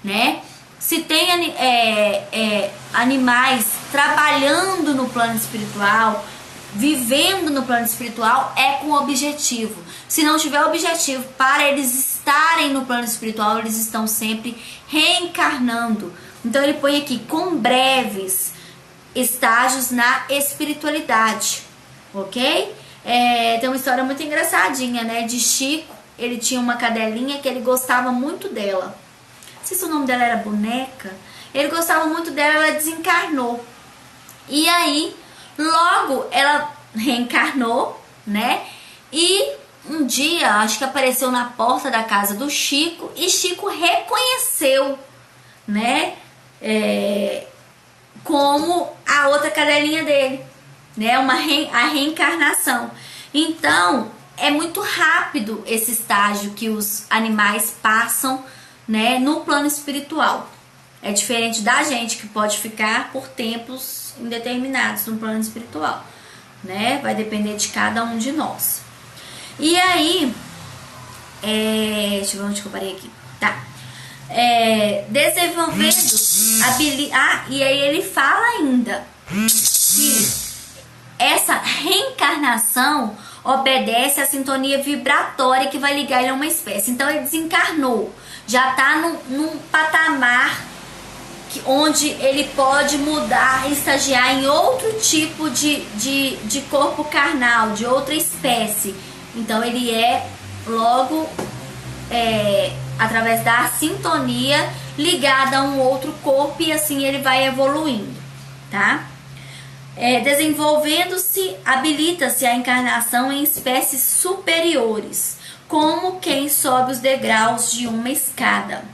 né? Se tem animais trabalhando no plano espiritual, vivendo no plano espiritual, é com objetivo. Se não tiver objetivo para eles estarem no plano espiritual, eles estão sempre reencarnando. Então ele põe aqui, com breves estágios na espiritualidade, ok? Tem uma história muito engraçadinha, né? De Chico, ele tinha uma cadelinha que ele gostava muito dela. Não sei se o nome dela era Boneca. Ele gostava muito dela, ela desencarnou. E aí, logo ela reencarnou, né? E um dia, acho que apareceu na porta da casa do Chico, e Chico reconheceu, né? Como a outra cadelinha dele, né? A reencarnação. Então, é muito rápido esse estágio que os animais passam, né, no plano espiritual. É diferente da gente, que pode ficar por tempos indeterminados no plano espiritual, né? Vai depender de cada um de nós. E aí, deixa eu ver onde que eu parei aqui. Tá. Desenvolvendo e aí ele fala ainda que essa reencarnação obedece à sintonia vibratória que vai ligar ele a uma espécie. Então ele desencarnou, já está num patamar onde ele pode mudar, estagiar em outro tipo de corpo carnal, de outra espécie. Então ele é logo através da sintonia ligada a um outro corpo, e assim ele vai evoluindo, tá? Desenvolvendo-se, habilita-se a encarnação em espécies superiores, como quem sobe os degraus de uma escada.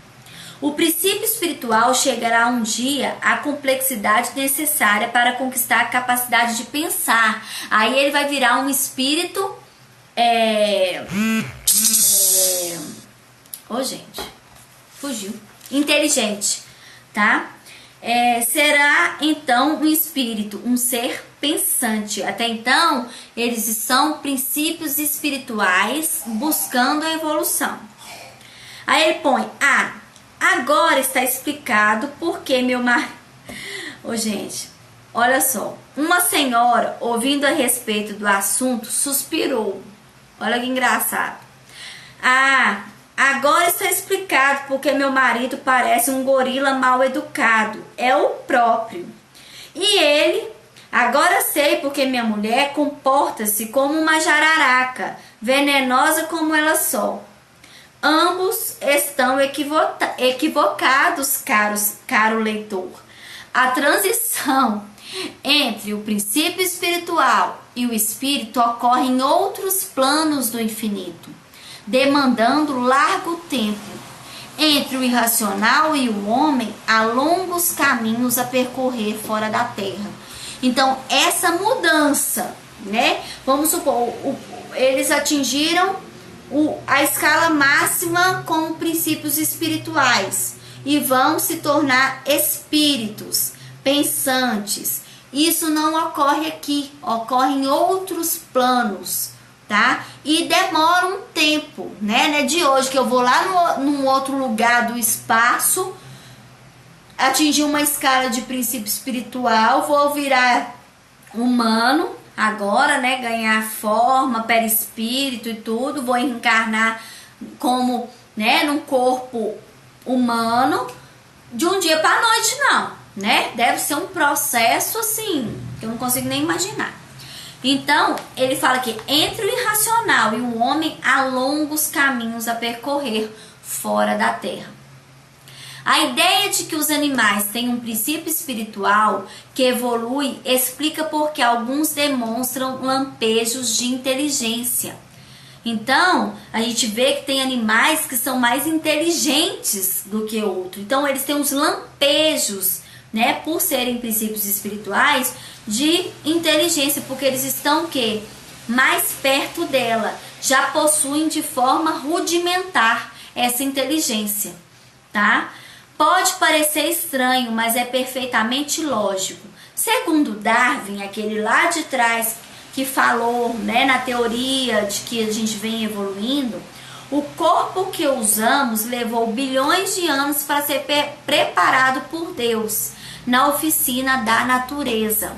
O princípio espiritual chegará um dia à complexidade necessária para conquistar a capacidade de pensar. Aí ele vai virar um espírito gente, fugiu. Inteligente, tá? Será então um espírito, um ser pensante. Até então, eles são princípios espirituais buscando a evolução. Aí ele põe: agora está explicado porque meu marido... gente, olha só. Uma senhora, ouvindo a respeito do assunto, suspirou. Olha que engraçado. Agora está explicado porque meu marido parece um gorila mal educado. É o próprio. E ele... Agora sei porque minha mulher comporta-se como uma jararaca, venenosa como ela só. Ambos estão equivocados, caro leitor. A transição entre o princípio espiritual e o espírito ocorre em outros planos do infinito, demandando largo tempo. Entre o irracional e o homem, há longos caminhos a percorrer fora da Terra. Então, essa mudança, né? Vamos supor, eles atingiram a escala máxima com princípios espirituais e vão se tornar espíritos pensantes. Isso não ocorre aqui, ocorre em outros planos, tá? E demora um tempo, né? Não é de hoje que eu vou lá num outro lugar do espaço, atingir uma escala de princípio espiritual, vou virar humano agora, né? Ganhar forma, perispírito e tudo, vou encarnar como, né? Num corpo humano de um dia para a noite, não, né? Deve ser um processo assim que eu não consigo nem imaginar. Então, ele fala que entre o irracional e o homem há longos caminhos a percorrer fora da Terra. A ideia de que os animais têm um princípio espiritual que evolui explica porque alguns demonstram lampejos de inteligência. Então, a gente vê que tem animais que são mais inteligentes do que outros. Então, eles têm uns lampejos, né, por serem princípios espirituais, de inteligência, porque eles estão o quê? Mais perto dela. Já possuem de forma rudimentar essa inteligência, tá? Pode parecer estranho, mas é perfeitamente lógico. Segundo Darwin, aquele lá de trás que falou, né, na teoria de que a gente vem evoluindo, o corpo que usamos levou bilhões de anos para ser preparado por Deus na oficina da natureza.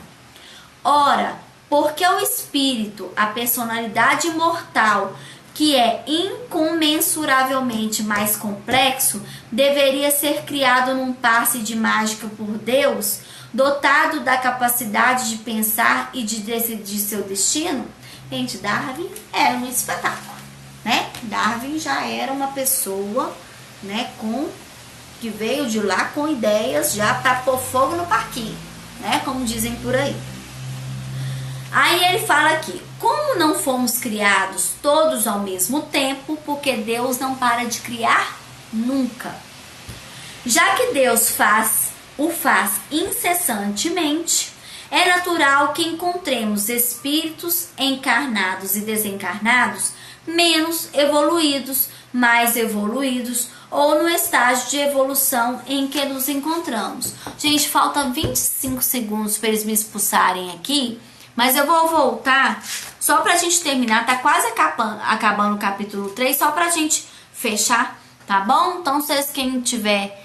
Ora, porque o espírito, a personalidade imortal, que é incomensuravelmente mais complexo, deveria ser criado num passe de mágica por Deus, dotado da capacidade de pensar e de decidir seu destino? Gente, Darwin era um espetáculo, né? Darwin já era uma pessoa, né, que veio de lá com ideias já para pôr fogo no parquinho, né, como dizem por aí. Aí ele fala aqui: como não fomos criados todos ao mesmo tempo, porque Deus não para de criar nunca. Já que Deus o faz incessantemente, é natural que encontremos espíritos encarnados e desencarnados menos evoluídos, mais evoluídos, ou no estágio de evolução em que nos encontramos. Gente, falta 25 segundos para eles me expulsarem aqui, mas eu vou voltar só pra gente terminar, tá quase acabando o capítulo 3, só pra gente fechar, tá bom? Então, vocês, quem tiver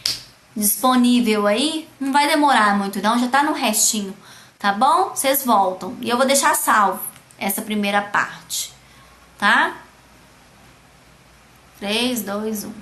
disponível aí, não vai demorar muito não, já tá no restinho, tá bom? Vocês voltam. E eu vou deixar salvo essa primeira parte, tá? 3, 2, 1.